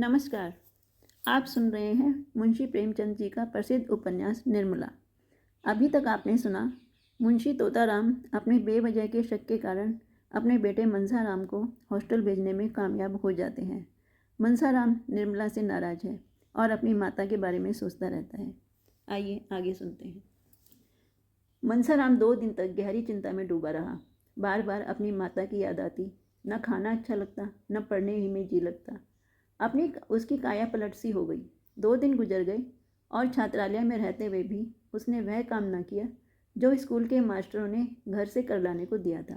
नमस्कार। आप सुन रहे हैं मुंशी प्रेमचंद जी का प्रसिद्ध उपन्यास निर्मला। अभी तक आपने सुना मुंशी तोताराम अपने बेवजह के शक के कारण अपने बेटे मनसाराम को हॉस्टल भेजने में कामयाब हो जाते हैं। मनसाराम निर्मला से नाराज है और अपनी माता के बारे में सोचता रहता है। आइए आगे सुनते हैं। मनसाराम 2 दिन तक गहरी चिंता में डूबा रहा। बार बार अपनी माता की याद आती। न खाना अच्छा लगता, न पढ़ने ही में जी लगता। अपनी उसकी काया पलट सी हो गई। 2 दिन गुजर गए और छात्रालय में रहते हुए भी उसने वह काम न किया जो स्कूल के मास्टरों ने घर से कर लाने को दिया था।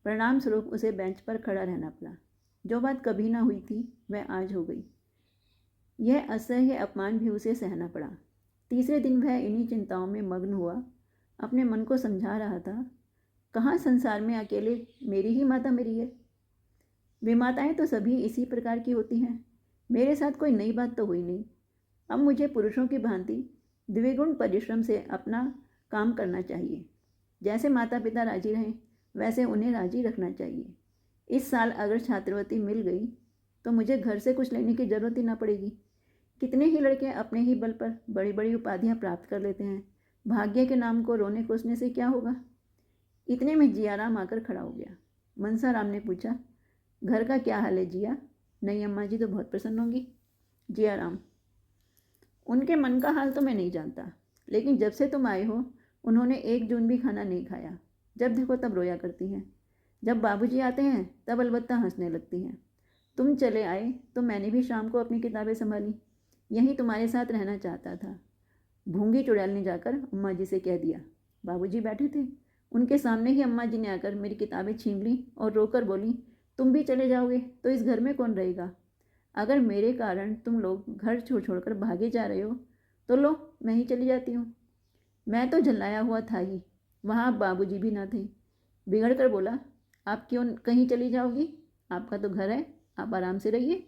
परिणाम स्वरूप उसे बेंच पर खड़ा रहना पड़ा। जो बात कभी ना हुई थी वह आज हो गई। यह असह्य अपमान भी उसे सहना पड़ा। तीसरे दिन वह इन्हीं चिंताओं में मग्न हुआ। अपने मन को समझा रहा था, कहाँ संसार में अकेले मेरी ही माता मेरी है। विमाताएं तो सभी इसी प्रकार की होती हैं। मेरे साथ कोई नई बात तो हुई नहीं। अब मुझे पुरुषों की भांति द्विगुण परिश्रम से अपना काम करना चाहिए। जैसे माता पिता राजी रहें वैसे उन्हें राजी रखना चाहिए। इस साल अगर छात्रवृत्ति मिल गई तो मुझे घर से कुछ लेने की जरूरत ही ना पड़ेगी। कितने ही लड़के अपने ही बल पर बड़ी बड़ी उपाधियां प्राप्त कर लेते हैं। भाग्य के नाम को रोने कोसने से क्या होगा। इतने में जियाराम आकर खड़ा हो गया। मनसाराम ने पूछा, घर का क्या हाल है जिया? नहीं अम्मा जी तो बहुत प्रसन्न होंगी। जियाराम, उनके मन का हाल तो मैं नहीं जानता, लेकिन जब से तुम आए हो उन्होंने 1 जून भी खाना नहीं खाया। जब देखो तब रोया करती हैं। जब बाबूजी आते हैं तब अलबत्ता हंसने लगती हैं। तुम चले आए तो मैंने भी शाम को अपनी किताबें संभाली। यहीं तुम्हारे साथ रहना चाहता था। भूंगी चुड़ैल ने जाकर अम्मा जी से कह दिया। बाबूजी बैठे थे, उनके सामने ही अम्मा जी ने आकर मेरी किताबें छीन ली और रोकर बोली, तुम भी चले जाओगे तो इस घर में कौन रहेगा? अगर मेरे कारण तुम लोग घर छोड़ छोड़कर भागे जा रहे हो तो लो मैं ही चली जाती हूँ। मैं तो झल्लाया हुआ था ही। वहाँ बाबूजी भी ना थे। बिगड़ कर बोला, आप क्यों कहीं चली जाओगी? आपका तो घर है, आप आराम से रहिए।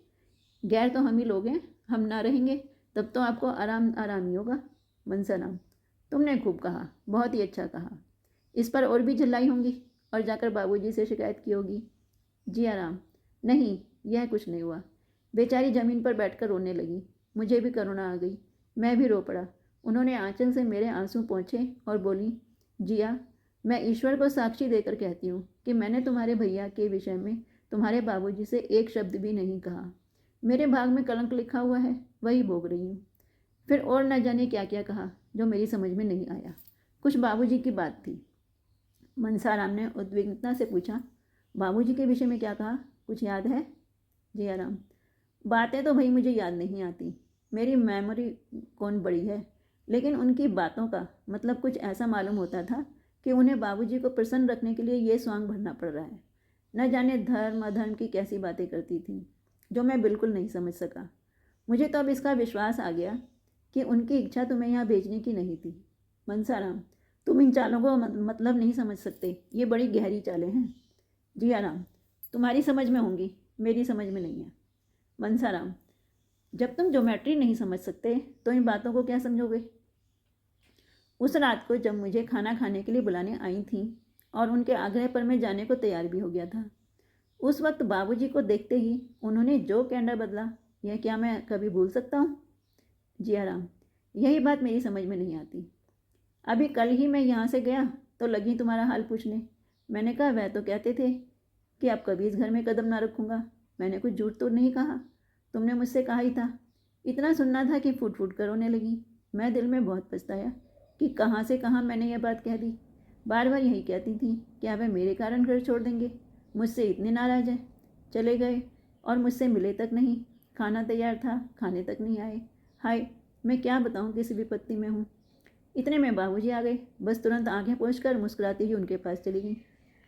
गैर तो हम ही लोग हैं, हम ना रहेंगे तब तो आपको आराम आराम ही होगा। मनसाराम, तुमने खूब कहा, बहुत ही अच्छा कहा। इस पर और भी झल्लाई होंगी और जाकर बाबूजी से शिकायत की होगी। जियाराम, नहीं, यह कुछ नहीं हुआ। बेचारी जमीन पर बैठकर रोने लगी। मुझे भी करुणा आ गई। मैं भी रो पड़ा। उन्होंने आंचल से मेरे आंसू पोंछे और बोली, जिया, मैं ईश्वर को साक्षी देकर कहती हूँ कि मैंने तुम्हारे भैया के विषय में तुम्हारे बाबूजी से एक शब्द भी नहीं कहा। मेरे भाग में कलंक लिखा हुआ है, वही भोग रही हूँ। फिर और न जाने क्या क्या कहा जो मेरी समझ में नहीं आया। कुछ बाबूजी की बात थी। मनसाराम ने उद्विग्नता से पूछा, बाबूजी के विषय में क्या कहा? कुछ याद है? जियाराम, बातें तो भाई मुझे याद नहीं आती। मेरी मेमोरी कौन बड़ी है। लेकिन उनकी बातों का मतलब कुछ ऐसा मालूम होता था कि उन्हें बाबूजी को प्रसन्न रखने के लिए ये स्वांग भरना पड़ रहा है। न जाने धर्म अधर्म की कैसी बातें करती थी जो मैं बिल्कुल नहीं समझ सका। मुझे तो अब इसका विश्वास आ गया कि उनकी इच्छा तुम्हें यहाँ भेजने की नहीं थी। मनसाराम, तुम इन चालों को मतलब नहीं समझ सकते। ये बड़ी गहरी चालें हैं। जियाराम, तुम्हारी समझ में होंगी, मेरी समझ में नहीं है। मनसाराम, जब तुम ज्योमेट्री नहीं समझ सकते तो इन बातों को क्या समझोगे? उस रात को जब मुझे खाना खाने के लिए बुलाने आई थी और उनके आग्रह पर मैं जाने को तैयार भी हो गया था, उस वक्त बाबूजी को देखते ही उन्होंने जो कैंडा बदला, यह क्या मैं कभी भूल सकता हूँ? जियाराम, यही बात मेरी समझ में नहीं आती। अभी कल ही मैं यहाँ से गया तो लगी तुम्हारा हाल पूछने। मैंने कहा वह तो कहते थे कि अब कभी इस घर में कदम ना रखूँगा। मैंने कुछ झूठ तो नहीं कहा। तुमने मुझसे कहा ही था। इतना सुनना था कि फूट फूट कर रोने लगी। मैं दिल में बहुत पछताया कि कहाँ से कहाँ मैंने यह बात कह दी। बार बार यही कहती थी, क्या वह मेरे कारण घर छोड़ देंगे? मुझसे इतने नाराज हैं। चले गए और मुझसे मिले तक नहीं। खाना तैयार था, खाने तक नहीं आए। हाय, मैं क्या बताऊँ किस विपत्ति में हूँ। इतने में बाबूजी आ गए। बस तुरंत आंखें पोंछकर मुस्कुराती हुई उनके पास चली गई।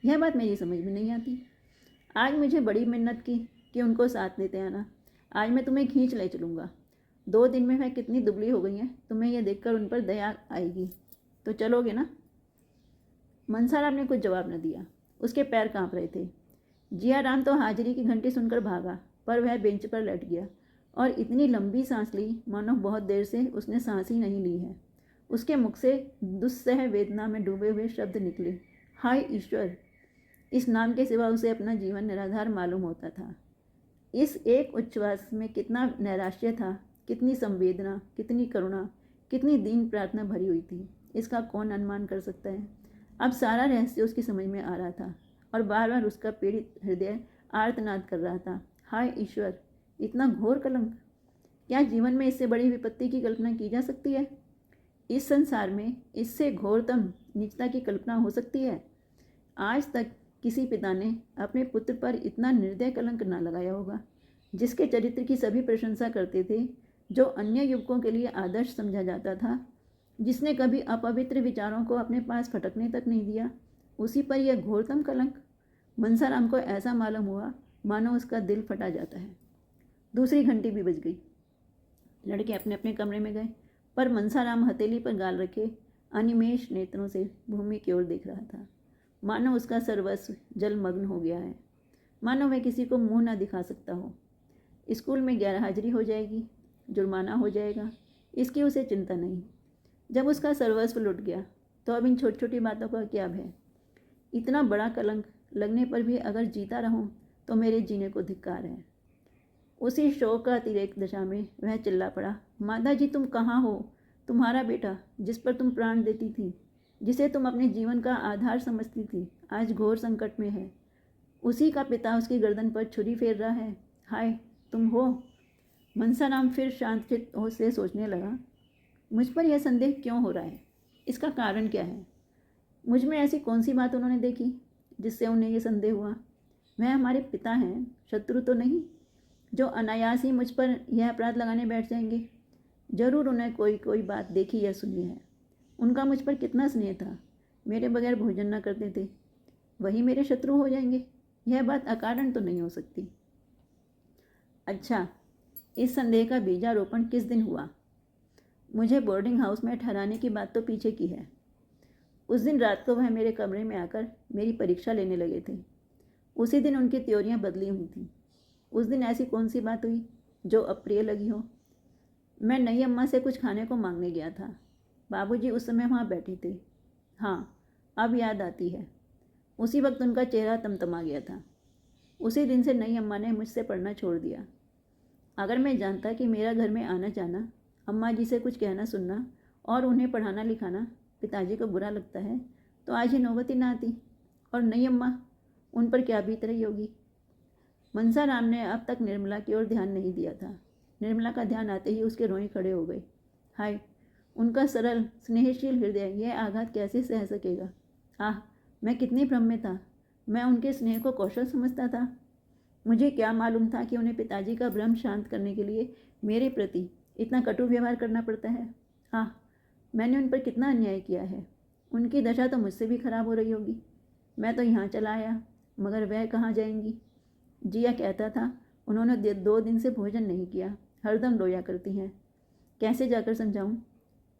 यह बात मेरी समझ में नहीं आती। आज मुझे बड़ी मिन्नत की कि उनको साथ लेते आना। आज मैं तुम्हें खींच ले चलूँगा। 2 दिन में वह कितनी दुबली हो गई हैं, तुम्हें यह देखकर उन पर दया आएगी। तो चलोगे ना? मनसाराम ने कुछ जवाब न दिया। उसके पैर कांप रहे थे। जियाराम तो हाजिरी की घंटी सुनकर भागा, पर वह बेंच पर लेट गया और इतनी लंबी सांस ली मानो बहुत देर से उसने सांस ही नहीं ली है। उसके मुख से दुस्सह वेदना में डूबे हुए शब्द निकले, हाय ईश्वर। इस नाम के सिवा उसे अपना जीवन निराधार मालूम होता था। इस एक उच्छ्वास में कितना नैराश्य था, कितनी संवेदना, कितनी करुणा, कितनी दीन प्रार्थना भरी हुई थी, इसका कौन अनुमान कर सकता है। अब सारा रहस्य उसकी समझ में आ रहा था और बार बार उसका पीड़ित हृदय आर्तनाद कर रहा था, हाय ईश्वर, इतना घोर कलंक! क्या जीवन में इससे बड़ी विपत्ति की कल्पना की जा सकती है? इस संसार में इससे घोरतम नीचता की कल्पना हो सकती है? आज तक किसी पिता ने अपने पुत्र पर इतना निर्दय कलंक न लगाया होगा, जिसके चरित्र की सभी प्रशंसा करते थे, जो अन्य युवकों के लिए आदर्श समझा जाता था, जिसने कभी अपवित्र विचारों को अपने पास फटकने तक नहीं दिया, उसी पर यह घोरतम कलंक। मनसाराम को ऐसा मालूम हुआ मानो उसका दिल फटा जाता है। दूसरी घंटी भी बज गई। लड़के अपने अपने कमरे में गए, पर मनसाराम हथेली पर गाल रखे अनिमेष नेत्रों से भूमि की ओर देख रहा था, मानो उसका सर्वस्व जलमग्न हो गया है, मानो वह किसी को मुंह ना दिखा सकता हो। स्कूल में गैरहाजिरी हो जाएगी, जुर्माना हो जाएगा, इसकी उसे चिंता नहीं। जब उसका सर्वस्व लुट गया तो अब इन छोटी छोटी बातों का क्या भय। इतना बड़ा कलंक लगने पर भी अगर जीता रहूं तो मेरे जीने को धिक्कार है। उसी शोक का अतिरेक दशा में वह चिल्ला पड़ा, माता जी तुम कहाँ हो? तुम्हारा बेटा, जिस पर तुम प्राण देती थी, जिसे तुम अपने जीवन का आधार समझती थी, आज घोर संकट में है। उसी का पिता उसकी गर्दन पर छुरी फेर रहा है। हाय, तुम हो? मनसाराम फिर शांतचित्त से सोचने लगा, मुझ पर यह संदेह क्यों हो रहा है? इसका कारण क्या है? मुझ में ऐसी कौन सी बात उन्होंने देखी जिससे उन्हें यह संदेह हुआ? वह हमारे पिता हैं, शत्रु तो नहीं, जो अनायास ही मुझ पर यह अपराध लगाने बैठ जाएंगे। जरूर उन्हें कोई कोई बात देखी या सुनी है। उनका मुझ पर कितना स्नेह था, मेरे बगैर भोजन न करते थे। वही मेरे शत्रु हो जाएंगे? यह बात अकारण तो नहीं हो सकती। अच्छा, इस संदेह का बीजारोपण किस दिन हुआ? मुझे बोर्डिंग हाउस में ठहराने की बात तो पीछे की है। उस दिन रात को वह मेरे कमरे में आकर मेरी परीक्षा लेने लगे थे। उसी दिन उनकी त्योरियां बदली हुई थीं। उस दिन ऐसी कौन सी बात हुई जो अप्रिय लगी हो? मैं नई अम्मा से कुछ खाने को मांगने गया था। बाबूजी उस समय वहाँ बैठे थे। हाँ, अब याद आती है। उसी वक्त उनका चेहरा तमतमा गया था। उसी दिन से नई अम्मा ने मुझसे पढ़ना छोड़ दिया। अगर मैं जानता कि मेरा घर में आना जाना, अम्मा जी से कुछ कहना सुनना और उन्हें पढ़ाना लिखाना पिताजी को बुरा लगता है, तो आज ही नौबत ही ना आती। और नई अम्मा, उन पर क्या बीत रही होगी। मनसाराम ने अब तक निर्मला की ओर ध्यान नहीं दिया था। निर्मला का ध्यान आते ही उसके रोएं खड़े हो गए। हाय, उनका सरल स्नेहशील हृदय यह आघात कैसे सह सकेगा। आह, मैं कितनी भ्रम में था। मैं उनके स्नेह को कौशल समझता था। मुझे क्या मालूम था कि उन्हें पिताजी का भ्रम शांत करने के लिए मेरे प्रति इतना कटु व्यवहार करना पड़ता है। आह, मैंने उन पर कितना अन्याय किया है। उनकी दशा तो मुझसे भी खराब हो रही होगी। मैं तो यहाँ चला आया, मगर वह कहाँ जाएंगी। जिया कहता था उन्होंने 2 दिन से भोजन नहीं किया, हरदम रोया करती हैं। कैसे जाकर समझाऊं?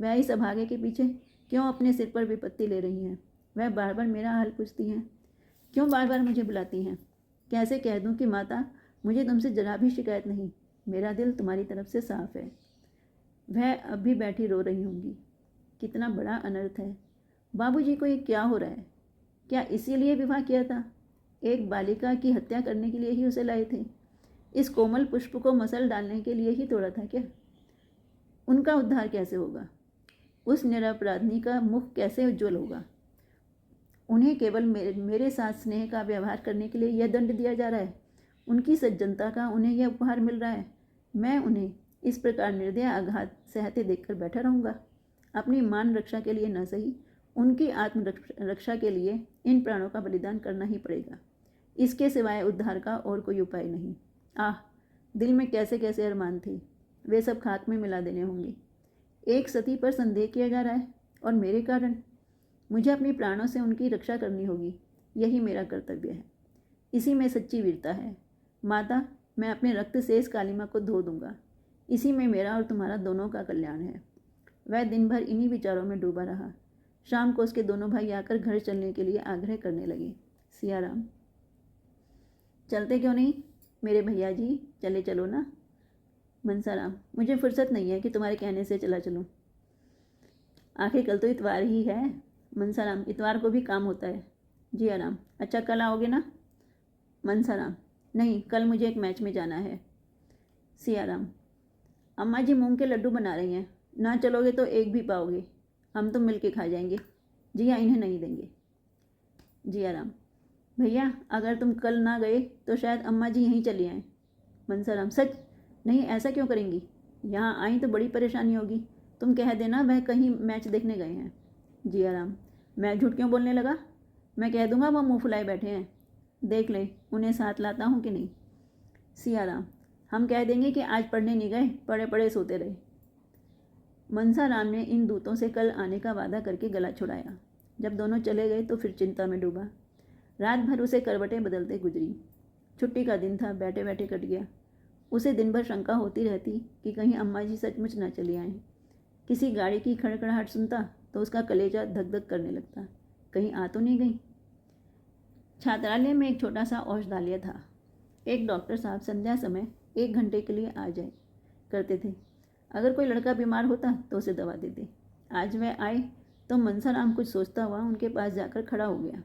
वह इस अभागे के पीछे क्यों अपने सिर पर विपत्ति ले रही हैं? वह बार बार मेरा हाल पूछती हैं, क्यों बार बार मुझे बुलाती हैं? कैसे कह दूं कि माता, मुझे तुमसे जरा भी शिकायत नहीं, मेरा दिल तुम्हारी तरफ से साफ है। वह अब भी बैठी रो रही होंगी। कितना बड़ा अनर्थ है। बाबूजी को ये क्या हो रहा है? क्या इसीलिए विवाह किया था? एक बालिका की हत्या करने के लिए ही उसे लाए थे? इस कोमल पुष्प को मसल डालने के लिए ही तोड़ा था क्या? उनका उद्धार कैसे होगा? उस निरपराधी का मुख कैसे उज्जवल होगा? उन्हें केवल मेरे साथ स्नेह का व्यवहार करने के लिए यह दंड दिया जा रहा है। उनकी सज्जनता का उन्हें यह उपहार मिल रहा है। मैं उन्हें इस प्रकार निर्दय आघात सहते देखकर बैठा रहूँगा? अपनी मान रक्षा के लिए न सही, उनकी आत्म रक्षा के लिए इन प्राणों का बलिदान करना ही पड़ेगा। इसके सिवाय उद्धार का और कोई उपाय नहीं। आह, दिल में कैसे कैसे अरमान थे, वे सब खाक में मिला देने होंगे। एक सती पर संदेह किया जा रहा है, और मेरे कारण। मुझे अपने प्राणों से उनकी रक्षा करनी होगी। यही मेरा कर्तव्य है। इसी में सच्ची वीरता है। माता, मैं अपने रक्त से इस कालिमा को धो दूंगा। इसी में मेरा और तुम्हारा दोनों का कल्याण है। वह दिन भर इन्हीं विचारों में डूबा रहा। शाम को उसके दोनों भाई आकर घर चलने के लिए आग्रह करने लगे। सियाराम, चलते क्यों नहीं मेरे भैया जी, चले चलो ना। मनसाराम, मुझे फुर्सत नहीं है कि तुम्हारे कहने से चला चलूँ। आखिर कल तो इतवार ही है। मनसाराम, इतवार को भी काम होता है। जी आराम, अच्छा कल आओगे ना? मनसाराम, नहीं, कल मुझे एक मैच में जाना है। सियाराम, अम्मा जी मूंग के लड्डू बना रही हैं, ना चलोगे तो एक भी पाओगे, हम तो मिल के खा जाएंगे। जिया, इन्हें नहीं देंगे। जियाराम, भैया अगर तुम कल ना गए तो शायद अम्मा जी यहीं चली आएँ। मनसाराम, सच? नहीं, ऐसा क्यों करेंगी? यहाँ आई तो बड़ी परेशानी होगी। तुम कह देना वह कहीं मैच देखने गए हैं। जियाराम, मैं झूठ क्यों बोलने लगा? मैं कह दूंगा वो मुंह फुलाए बैठे हैं। देख ले उन्हें साथ लाता हूँ कि नहीं। सियाराम, हम कह देंगे कि आज पढ़ने नहीं गए, पढ़े पढ़े सोते रहे। मनसाराम ने इन दूतों से कल आने का वादा करके गला छुड़ाया। जब दोनों चले गए तो फिर चिंता में डूबा। रात भर उसे करवटें बदलते गुजरी। छुट्टी का दिन था, बैठे बैठे कट गया। उसे दिन भर शंका होती रहती कि कहीं अम्मा जी सचमुच ना चली आएं। किसी गाड़ी की खड़खड़ाहट सुनता तो उसका कलेजा धक धक करने लगता। कहीं आ तो नहीं गई। छात्रालय में एक छोटा सा औषधालय था। एक डॉक्टर साहब संध्या समय 1 घंटे के लिए आ जाए करते थे। अगर कोई लड़का बीमार होता तो उसे दवा देते। आज वह आए तो मनसाराम कुछ सोचता हुआ उनके पास जाकर खड़ा हो गया।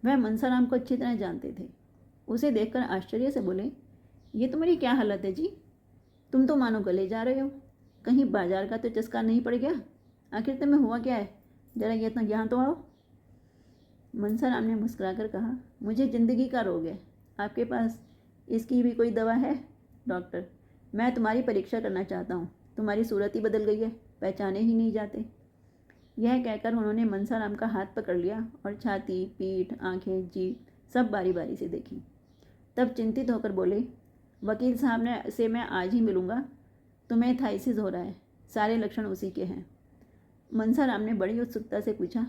वह मनसाराम को अच्छी तरह जानते थे। उसे देखकर आश्चर्य से बोले, ये तुम्हारी क्या हालत है जी? तुम तो मानो गले जा रहे हो। कहीं बाजार का तो चस्का नहीं पड़ गया? आखिर तुम्हें हुआ क्या है? जरा ये तो यहाँ तो आओ। मनसाराम ने मुस्कुराकर कहा, मुझे ज़िंदगी का रोग है। आपके पास इसकी भी कोई दवा है? डॉक्टर, मैं तुम्हारी परीक्षा करना चाहता हूँ। तुम्हारी सूरत ही बदल गई है, पहचाने ही नहीं जाते। यह कहकर उन्होंने मनसाराम का हाथ पकड़ लिया और छाती, पीठ, आंखें, जीभ सब बारी बारी से देखी। तब चिंतित होकर बोले, वकील साहब ने से मैं आज ही मिलूँगा। तुम्हें थाइसिस हो रहा है, सारे लक्षण उसी के हैं। मनसाराम ने बड़ी उत्सुकता से पूछा,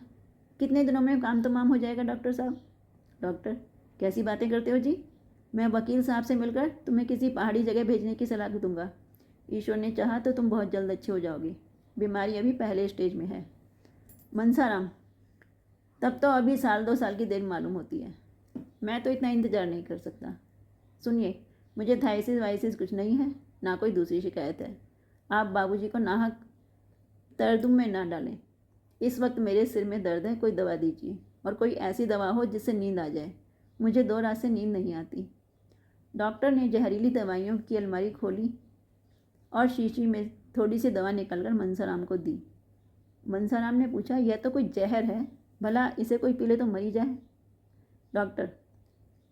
कितने दिनों में काम तमाम हो जाएगा डॉक्टर साहब? डॉक्टर, कैसी बातें करते हो जी? मैं वकील साहब से मिलकर तुम्हें किसी पहाड़ी जगह भेजने की सलाह दूंगा। ईश्वर ने चाहा तो तुम बहुत जल्द अच्छे हो जाओगे। बीमारी अभी पहले स्टेज में है। मनसाराम, तब तो अभी 1-2 साल की देर मालूम होती है। मैं तो इतना इंतज़ार नहीं कर सकता। सुनिए, मुझे थाइसिस वाइसिस कुछ नहीं है, ना कोई दूसरी शिकायत है। आप बाबूजी को नाहक तरदुम में ना डालें। इस वक्त मेरे सिर में दर्द है, कोई दवा दीजिए, और कोई ऐसी दवा हो जिससे नींद आ जाए। मुझे 2 रात से नींद नहीं आती। डॉक्टर ने जहरीली दवाइयों की अलमारी खोली और शीशी में थोड़ी सी दवा निकालकर मनसाराम को दी। मनसाराम ने पूछा, यह तो कोई जहर है, भला इसे कोई पी ले तो मरी जाए? डॉक्टर,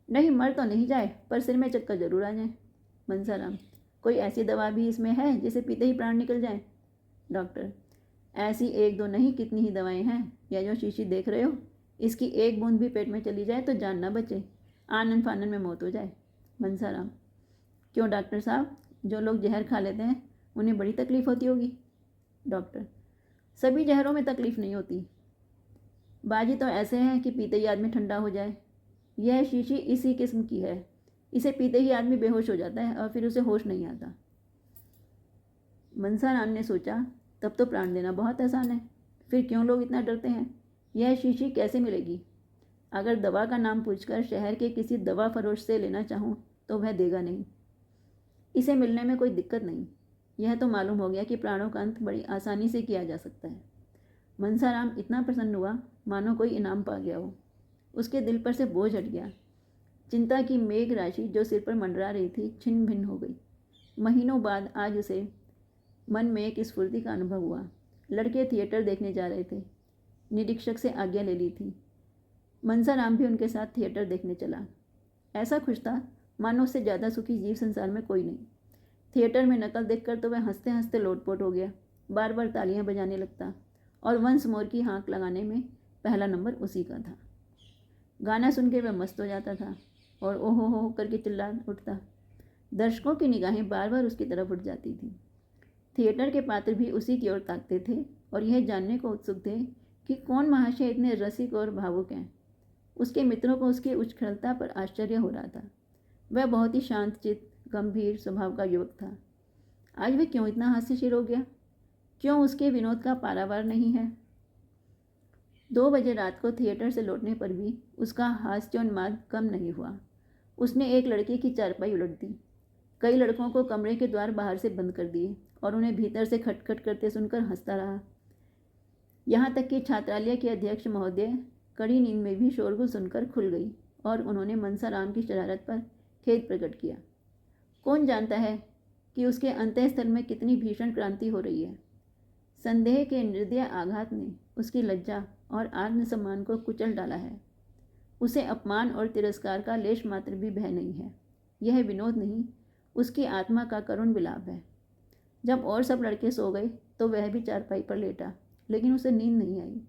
नहीं, मर तो नहीं जाए, पर सिर में चक्कर जरूर आ जाए। मनसाराम, कोई ऐसी दवा भी इसमें है जिसे पीते ही प्राण निकल जाए? डॉक्टर, ऐसी 1-2 नहीं, कितनी ही दवाएं हैं। यह जो शीशी देख रहे हो, इसकी एक बूंद भी पेट में चली जाए तो जान ना बचे, आनन फानन में मौत हो जाए। मनसाराम, क्यों डॉक्टर साहब, जो लोग जहर खा लेते हैं उन्हें बड़ी तकलीफ होती होगी? डॉक्टर, सभी जहरों में तकलीफ नहीं होती। बाजी तो ऐसे हैं कि पीते ही आदमी ठंडा हो जाए। यह शीशी इसी किस्म की है। इसे पीते ही आदमी बेहोश हो जाता है और फिर उसे होश नहीं आता। मनसाराम ने सोचा, तब तो प्राण देना बहुत आसान है, फिर क्यों लोग इतना डरते हैं? यह शीशी कैसे मिलेगी? अगर दवा का नाम पूछकर शहर के किसी दवा फरोश से लेना चाहूँ तो वह देगा नहीं। इसे मिलने में कोई दिक्कत नहीं। यह तो मालूम हो गया कि प्राणों का अंत बड़ी आसानी से किया जा सकता है। मनसाराम इतना प्रसन्न हुआ मानो कोई इनाम पा गया हो। उसके दिल पर से बोझ हट गया। चिंता की मेघ राशि जो सिर पर मंडरा रही थी छिन्न भिन्न हो गई। महीनों बाद आज उसे मन में एक स्फूर्ति का अनुभव हुआ। लड़के थिएटर देखने जा रहे थे। निरीक्षक से आज्ञा ले ली थी। मनसाराम भी उनके साथ थिएटर देखने चला। ऐसा खुश था मानो उससे ज़्यादा सुखी जीव संसार में कोई नहीं। थिएटर में नकल देखकर तो वह हंसते हंसते लोटपोट हो गया, बार बार तालियां बजाने लगता और वंस मोर की हाँक लगाने में पहला नंबर उसी का था। गाना सुन के वह मस्त हो जाता था और ओहो हो करके चिल्ला उठता। दर्शकों की निगाहें बार बार उसकी तरफ उठ जाती थी। थिएटर के पात्र भी उसी की ओर ताकते थे और यह जानने को उत्सुक थे कि कौन महाशय इतने रसिक और भावुक हैं। उसके मित्रों को उसकी उछलता पर आश्चर्य हो रहा था। वह बहुत ही शांतचित्त, गंभीर स्वभाव का युवक था। आज वह क्यों इतना हास्यशील हो गया? क्यों उसके विनोद का पारावार नहीं है? 2 बजे रात को थिएटर से लौटने पर भी उसका हास्योन्माद कम नहीं हुआ। उसने एक लड़के की चारपाई उलट दी, कई लड़कों को कमरे के द्वार बाहर से बंद कर दिए और उन्हें भीतर से खटखट करते सुनकर हंसता रहा। यहाँ तक कि छात्रालय के अध्यक्ष महोदय कड़ी नींद में भी शोरगुल सुनकर खुल गई और उन्होंने मनसाराम की शरारत पर खेद प्रकट किया। कौन जानता है कि उसके अंतःस्थल में कितनी भीषण क्रांति हो रही है। संदेह के निर्दय आघात ने उसकी लज्जा और आत्मसम्मान को कुचल डाला है। उसे अपमान और तिरस्कार का लेश मात्र भी भय नहीं है। यह विनोद नहीं, उसकी आत्मा का करुण विलाप है। जब और सब लड़के सो गए तो वह भी चारपाई पर लेटा, लेकिन उसे नींद नहीं आई।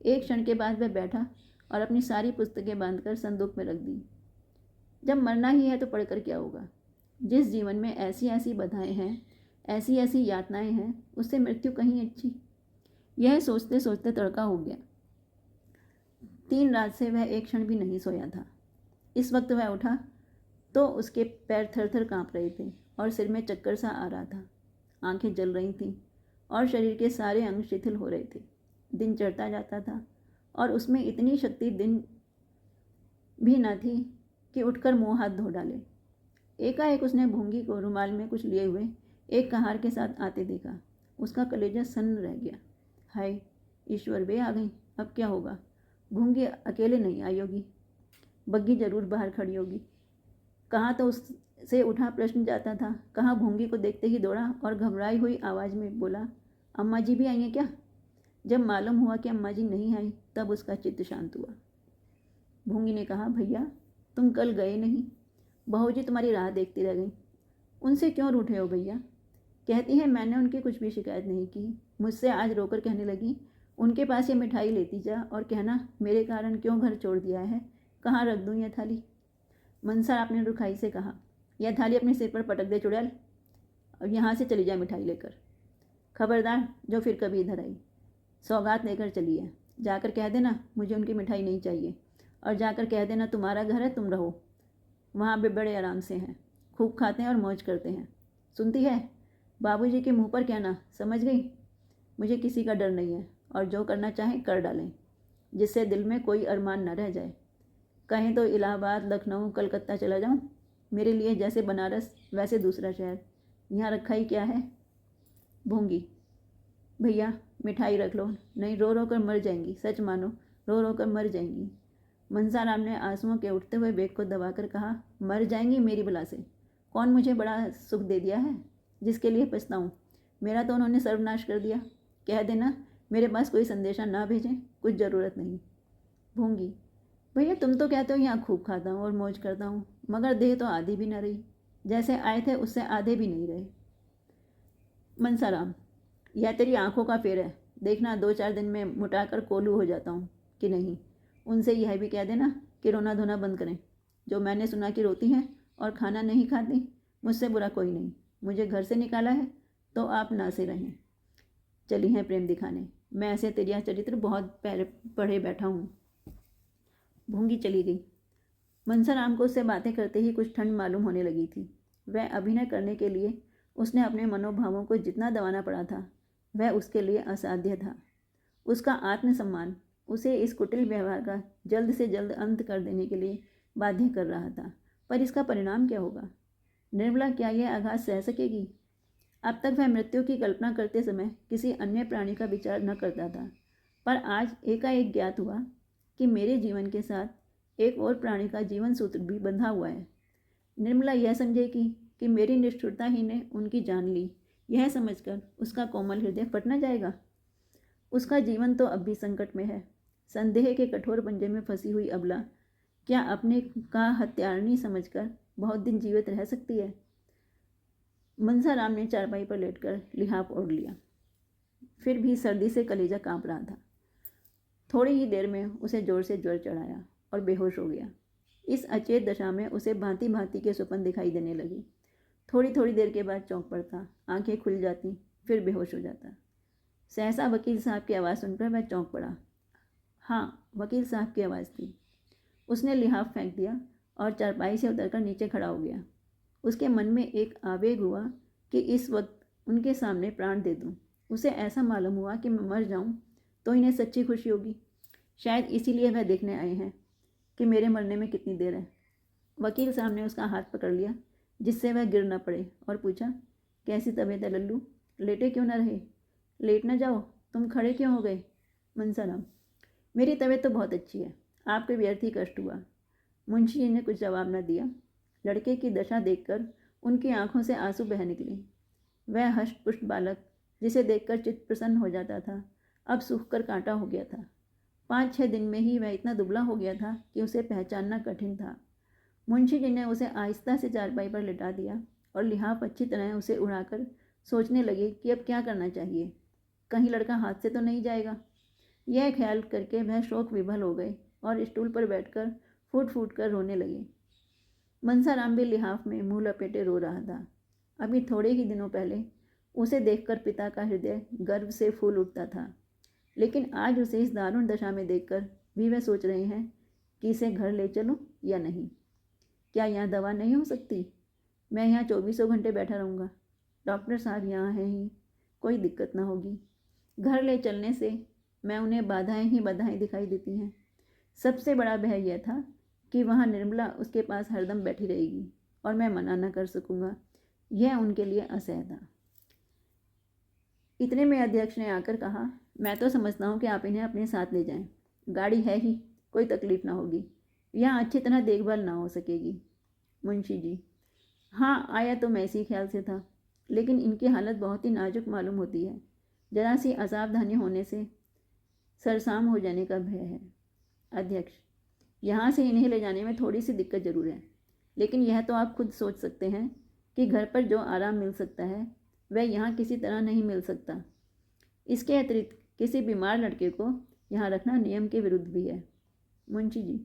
एक क्षण के बाद वह बैठा और अपनी सारी पुस्तकें बांधकर संदूक में रख दी। जब मरना ही है तो पढ़कर क्या होगा। जिस जीवन में ऐसी ऐसी बाधाएं हैं, ऐसी ऐसी यातनाएं हैं, उससे मृत्यु कहीं अच्छी। यह सोचते सोचते तड़का हो गया। 3 रात से वह एक क्षण भी नहीं सोया था। इस वक्त वह उठा तो उसके पैर थर थर काँप रहे थे और सिर में चक्कर सा आ रहा था। आंखें जल रही थीं और शरीर के सारे अंग शिथिल हो रहे थे। दिन चढ़ता जाता था और उसमें इतनी शक्ति दिन भी न थी कि उठकर मुँह हाथ धो डाले। एकाएक उसने भूंगी को रुमाल में कुछ लिए हुए एक कहार के साथ आते देखा। उसका कलेजा सन्न रह गया। हाय ईश्वर, वे आ गई, अब क्या होगा। भूंगी अकेले नहीं आई होगी, बग्गी जरूर बाहर खड़ी होगी। कहाँ तो उससे उठा प्रश्न जाता था, कहाँ भूंगी को देखते ही दौड़ा और घबराई हुई आवाज़ में बोला, अम्मा जी भी आई हैं क्या। जब मालूम हुआ कि अम्मा जी नहीं आई तब उसका चित्त शांत हुआ। भूंगी ने कहा, भैया तुम कल गए नहीं, बहू जी तुम्हारी राह देखती रह गई। उनसे क्यों रूठे हो भैया। कहती है मैंने उनकी कुछ भी शिकायत नहीं की। मुझसे आज रोकर कहने लगी, उनके पास ये मिठाई लेती जा और कहना मेरे कारण क्यों घर छोड़ दिया है, कहाँ रख दूँ यह थाली। मनसा आपने रुखाई से कहा, यह थाली अपने सिर पर पटक दे चुड़ैल, और यहाँ से चली जाए मिठाई लेकर। खबरदार जो फिर कभी इधर आई, सौगात लेकर चली है। जाकर कह देना मुझे उनकी मिठाई नहीं चाहिए, और जाकर कह देना तुम्हारा घर है, तुम रहो वहाँ भी, बड़े आराम से हैं, खूब खाते हैं और मौज करते हैं। सुनती है, बाबूजी के मुंह पर कहना, समझ गई। मुझे किसी का डर नहीं है, और जो करना चाहें कर डालें, जिससे दिल में कोई अरमान न रह जाए। कहें तो इलाहाबाद, लखनऊ, कलकत्ता चला जाऊं, मेरे लिए जैसे बनारस वैसे दूसरा शहर, यहाँ रखा ही क्या है। भूंगी, भैया मिठाई रख लो, नहीं रो रो कर मर जाएंगी, सच मानो रो रो कर मर जाएंगी। मनसाराम ने आंसुओं के उठते हुए बेग को दबाकर कहा, मर जाएंगी मेरी बला से। कौन मुझे बड़ा सुख दे दिया है जिसके लिए पछताऊँ। मेरा तो उन्होंने सर्वनाश कर दिया। कह देना मेरे पास कोई संदेशा ना भेजें, कुछ ज़रूरत नहीं। भूंगी, भैया तुम तो कहते हो यहाँ खूब खाता हूँ और मौज करता हूँ, मगर देह तो आधी भी ना रही, जैसे आए थे उससे आधे भी नहीं रहे। मनसाराम, यह तेरी आंखों का फेर है, देखना 2-4 दिन में मुटाकर कोलू हो जाता हूँ कि नहीं। उनसे यह भी कह देना कि रोना धोना बंद करें। जो मैंने सुना कि रोती हैं और खाना नहीं खाती, मुझसे बुरा कोई नहीं। मुझे घर से निकाला है तो आप ना से रहें। चली हैं प्रेम दिखाने, मैं ऐसे तेरिया चरित्र बहुत पढ़े बैठा हूँ। भूंगी चली गई। मनसाराम को उससे बातें करते ही कुछ ठंड मालूम होने लगी थी। वह अभिनय करने के लिए उसने अपने मनोभावों को जितना दबाना पड़ा था वह उसके लिए असाध्य था। उसका आत्मसम्मान उसे इस कुटिल व्यवहार का जल्द से जल्द अंत कर देने के लिए बाध्य कर रहा था। पर इसका परिणाम क्या होगा। निर्मला क्या यह आघात सह सकेगी। अब तक वह मृत्यु की कल्पना करते समय किसी अन्य प्राणी का विचार न करता था, पर आज एकाएक ज्ञात हुआ कि मेरे जीवन के साथ एक और प्राणी का जीवन सूत्र भी बंधा हुआ है। निर्मला यह समझेगी कि मेरी निष्ठुरता ही ने उनकी जान ली, यह समझकर उसका कोमल हृदय फट न जाएगा। उसका जीवन तो अब भी संकट में है। संदेह के कठोर पंजे में फंसी हुई अबला क्या अपने का हत्यारनी समझकर बहुत दिन जीवित रह सकती है। मनसाराम ने चारपाई पर लेटकर लिहाफ ओढ़ लिया। फिर भी सर्दी से कलेजा कांप रहा था। थोड़ी ही देर में उसे जोर से ज्वर चढ़ाया और बेहोश हो गया। इस अचेत दशा में उसे भांति भांति के स्वप्न दिखाई देने लगे। थोड़ी थोड़ी देर के बाद चौंक पड़ता, आंखें खुल जाती, फिर बेहोश हो जाता। सहसा वकील साहब की आवाज़ सुनकर वह चौंक पड़ा। हाँ, वकील साहब की आवाज़ थी। उसने लिहाफ फेंक दिया और चारपाई से उतरकर नीचे खड़ा हो गया। उसके मन में एक आवेग हुआ कि इस वक्त उनके सामने प्राण दे दूं। उसे ऐसा मालूम हुआ कि मैं मर जाऊं तो इन्हें सच्ची खुशी होगी। शायद इसीलिए वह देखने आए हैं कि मेरे मरने में कितनी देर है। वकील साहब ने उसका हाथ पकड़ लिया जिससे वह गिर न पड़े और पूछा, कैसी तबीयत है लल्लू, लेटे क्यों न रहे। लेट न जाओ, तुम खड़े क्यों हो गए। मनसाराम, मेरी तबीयत तो बहुत अच्छी है, आपके व्यर्थ ही कष्ट हुआ। मुंशी जी ने कुछ जवाब न दिया। लड़के की दशा देखकर उनकी आंखों से आंसू बह निकले। वह हष्टपुष्ट बालक, जिसे देखकर चित्त प्रसन्न हो जाता था, अब सूख कर कांटा हो गया था। 5-6 दिन में ही वह इतना दुबला हो गया था कि उसे पहचानना कठिन था। मुंशी जी ने उसे आहिस्ता से चारपाई पर लिटा दिया और लिहाफ अच्छी तरह उसे उड़ाकर सोचने लगे कि अब क्या करना चाहिए, कहीं लड़का हाथ से तो नहीं जाएगा। यह ख्याल करके वह शोक विभल हो गए और स्टूल पर बैठकर फूट फूट कर रोने लगे। मनसाराम भी लिहाफ में मुंह लपेटे रो रहा था। अभी थोड़े ही दिनों पहले उसे देखकर पिता का हृदय गर्व से फूल उठता था, लेकिन आज उसे इस दारुण दशा में देखकर भी वह सोच रहे हैं कि इसे घर ले चलूं या नहीं। क्या यहाँ दवा नहीं हो सकती? मैं यहाँ 24 घंटे बैठा रहूँगा। डॉक्टर साहब यहाँ हैं ही, कोई दिक्कत ना होगी। घर ले चलने से मैं उन्हें बाधाएं ही बाधाएं दिखाई देती हैं। सबसे बड़ा भय यह था कि वहाँ निर्मला उसके पास हरदम बैठी रहेगी और मैं मना न कर सकूँगा। यह उनके लिए असह्य था। इतने में अध्यक्ष ने आकर कहा, मैं तो समझता हूँ कि आप इन्हें अपने साथ ले जाएं। गाड़ी है ही, कोई तकलीफ ना होगी। यहाँ अच्छी तरह देखभाल ना हो सकेगी। मुंशी जी, हाँ, आया तो मैं इसी ख्याल से था, लेकिन इनकी हालत बहुत ही नाजुक मालूम होती है। जरा सी असावधानी होने से सरसाम हो जाने का भय है। अध्यक्ष, यहाँ से इन्हें ले जाने में थोड़ी सी दिक्कत जरूर है, लेकिन यह तो आप खुद सोच सकते हैं कि घर पर जो आराम मिल सकता है वह यहाँ किसी तरह नहीं मिल सकता। इसके अतिरिक्त किसी बीमार लड़के को यहाँ रखना नियम के विरुद्ध भी है। मुंशी जी,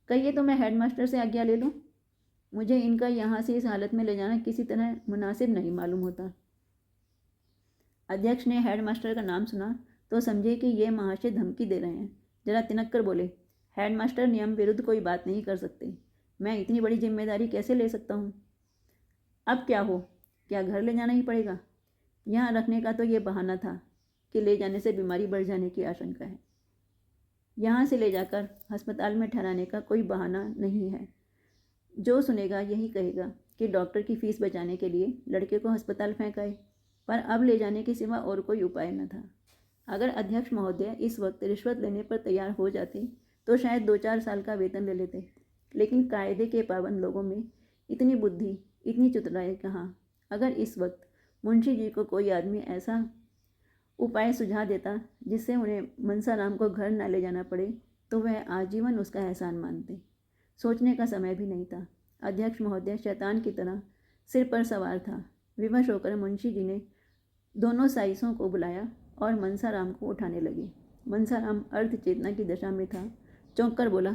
कहिए तो मैं हेडमास्टर से आज्ञा ले लूँ। मुझे इनका यहाँ से इस हालत में ले जाना किसी तरह मुनासिब नहीं मालूम होता। अध्यक्ष ने हेडमास्टर का नाम सुना तो समझे कि ये महाशय धमकी दे रहे हैं। जरा तिनक कर बोले, हेडमास्टर नियम विरुद्ध कोई बात नहीं कर सकते। मैं इतनी बड़ी जिम्मेदारी कैसे ले सकता हूँ? अब क्या हो, क्या घर ले जाना ही पड़ेगा? यहाँ रखने का तो ये बहाना था कि ले जाने से बीमारी बढ़ जाने की आशंका है। यहाँ से ले जाकर अस्पताल में ठहराने का कोई बहाना नहीं है। जो सुनेगा यही कहेगा कि डॉक्टर की फीस बचाने के लिए लड़के को अस्पताल फेंक आए, पर अब ले जाने के सिवा और कोई उपाय न था। अगर अध्यक्ष महोदय इस वक्त रिश्वत लेने पर तैयार हो जाते तो शायद 2-4 साल का वेतन ले लेते, लेकिन कायदे के पाबंद लोगों में इतनी बुद्धि, इतनी चतुराई कहाँ। अगर इस वक्त मुंशी जी को कोई आदमी ऐसा उपाय सुझा देता जिससे उन्हें मनसाराम को घर न ले जाना पड़े तो वह आजीवन उसका एहसान मानते। सोचने का समय भी नहीं था। अध्यक्ष महोदय शैतान की तरह सिर पर सवार था। विवश होकर मुंशी जी ने दोनों साइसों को बुलाया और मनसाराम को उठाने लगे। मनसाराम अर्ध चेतना की दशा में था। चौंक कर बोला,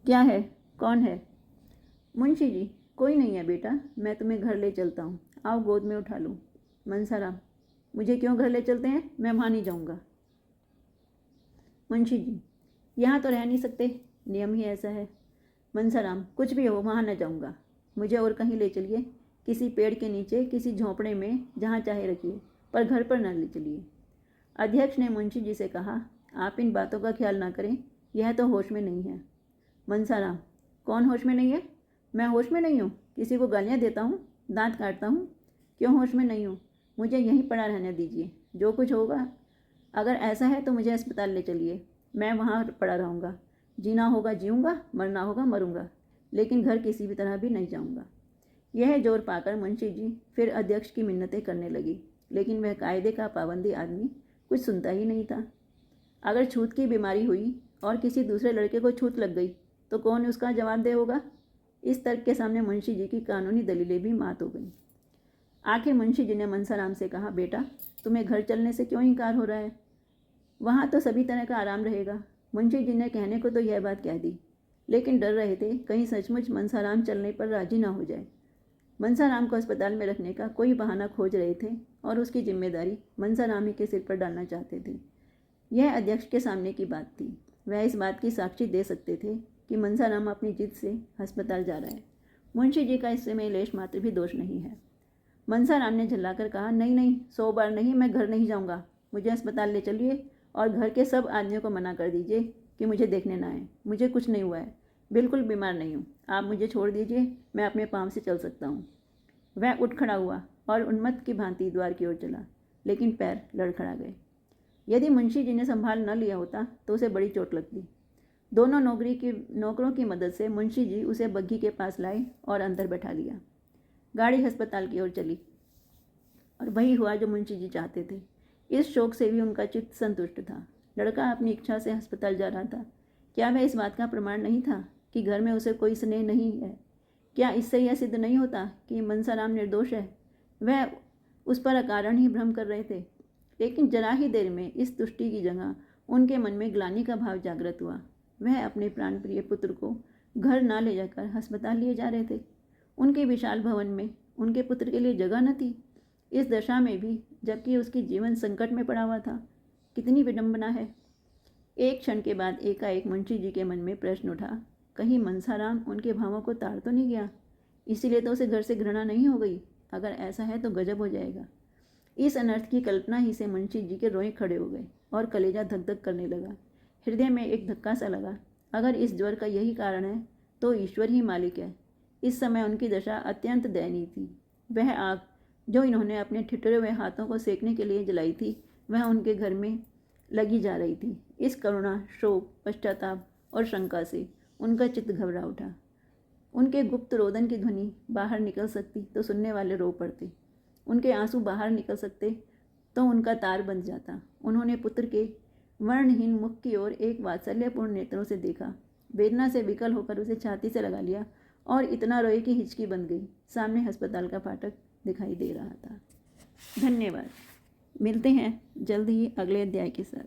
क्या है, कौन है? मुंशी जी, कोई नहीं है बेटा, मैं तुम्हें घर ले चलता हूँ, आओ गोद में उठा लूँ। मनसाराम, मुझे क्यों घर ले चलते हैं? मैं वहाँ नहीं जाऊँगा। मुंशी जी, यहाँ तो रह नहीं सकते, नियम ही ऐसा है। मनसाराम, कुछ भी हो, वहाँ न जाऊँगा। मुझे और कहीं ले चलिए, किसी पेड़ के नीचे, किसी झोंपड़े में, जहाँ चाहे रखिए, पर घर पर न ले चलिए। अध्यक्ष ने मुंशी जी से कहा, आप इन बातों का ख्याल ना करें, यह तो होश में नहीं है। मनसाराम, कौन होश में नहीं है? मैं होश में नहीं हूँ? किसी को गालियाँ देता हूँ, दांत काटता हूँ? क्यों होश में नहीं हूँ? मुझे यहीं पड़ा रहने दीजिए, जो कुछ होगा। अगर ऐसा है तो मुझे अस्पताल ले चलिए, मैं वहाँ पड़ा रहूँगा। जीना होगा जीऊँगा, मरना होगा मरूँगा, लेकिन घर किसी भी तरह भी नहीं जाऊँगा। यह जोर पाकर मुंशी जी फिर अध्यक्ष की मिन्नतें करने लगी, लेकिन वह कायदे का पाबंदी आदमी कुछ सुनता ही नहीं था। अगर छूत की बीमारी हुई और किसी दूसरे लड़के को छूत लग गई तो कौन उसका जवाबदेह होगा? इस तर्क के सामने मुंशी जी की कानूनी दलीलें भी मात हो गईं। आखिर मुंशी जी ने मनसाराम से कहा, बेटा, तुम्हें घर चलने से क्यों इनकार हो रहा है? वहाँ तो सभी तरह का आराम रहेगा। मुंशी जी ने कहने को तो यह बात कह दी, लेकिन डर रहे थे कहीं सचमुच मनसाराम चलने पर राजी ना हो जाए। मनसाराम को अस्पताल में रखने का कोई बहाना खोज रहे थे और उसकी जिम्मेदारी मनसाराम ही के सिर पर डालना चाहते थे। यह अध्यक्ष के सामने की बात थी। वह इस बात की साक्षी दे सकते थे कि मनसाराम अपनी जिद से अस्पताल जा रहा है। मुंशी जी का इससे में लेश मात्र भी दोष नहीं है। मनसाराम ने झल्लाकर कहा, नहीं नहीं, 100 बार नहीं, मैं घर नहीं जाऊँगा। मुझे अस्पताल ले चलिए और घर के सब आदमियों को मना कर दीजिए कि मुझे देखने ना आए। मुझे कुछ नहीं हुआ है, बिल्कुल बीमार नहीं हूँ। आप मुझे छोड़ दीजिए, मैं अपने पाँव से चल सकता हूँ। वह उठ खड़ा हुआ और उन्मत्त की भांति द्वार की ओर चला, लेकिन पैर लड़खड़ा गए। यदि मुंशी जी ने संभाल न लिया होता तो उसे बड़ी चोट लगती। दोनों नौकरों की मदद से मुंशी जी उसे बग्घी के पास लाए और अंदर बैठा लिया। गाड़ी अस्पताल की ओर चली और वही हुआ जो मुंशी जी चाहते थे। इस शौक से भी उनका चित्त संतुष्ट था। लड़का अपनी इच्छा से अस्पताल जा रहा था। क्या वह इस बात का प्रमाण नहीं था कि घर में उसे कोई स्नेह नहीं है? क्या इससे यह सिद्ध नहीं होता कि मनसाराम निर्दोष है? वह उस पर अकारण ही भ्रम कर रहे थे। लेकिन जरा ही देर में इस तुष्टि की जगह उनके मन में ग्लानि का भाव जागृत हुआ। वह अपने प्राणप्रिय पुत्र को घर ना ले जाकर अस्पताल लिए जा रहे थे। उनके विशाल भवन में उनके पुत्र के लिए जगह न थी, इस दशा में भी, जबकि उसकी जीवन संकट में पड़ा हुआ था। कितनी विडंबना है। एक क्षण के बाद एकाएक मुंशी जी के मन में प्रश्न उठा, कहीं मनसाराम उनके भावों को ताड़ तो नहीं गया? इसीलिए तो उसे घर से घृणा नहीं हो गई। अगर ऐसा है तो गजब हो जाएगा। इस अनर्थ की कल्पना ही से मुंशी जी के रोए खड़े हो गए और कलेजा धक धक करने लगा। हृदय में एक धक्का सा लगा। अगर इस ज्वर का यही कारण है तो ईश्वर ही मालिक है। इस समय उनकी दशा अत्यंत दयनीय थी। वह आग जो इन्होंने अपने ठिठुरे हुए हाथों को सेकने के लिए जलाई थी, वह उनके घर में लगी जा रही थी। इस करुणा, शोक, पश्चाताप और शंका से उनका चित्त घबरा उठा। उनके गुप्त रोदन की ध्वनि बाहर निकल सकती तो सुनने वाले रो पड़ते। उनके आंसू बाहर निकल सकते तो उनका तार बंध जाता। उन्होंने पुत्र के वर्णहीन मुख की ओर एक वात्सल्यपूर्ण नेत्रों से देखा। वेदना से विकल होकर उसे छाती से लगा लिया और इतना रोए कि हिचकी बंध गई। सामने अस्पताल का फाटक दिखाई दे रहा था। धन्यवाद। मिलते हैं जल्द ही अगले अध्याय के साथ।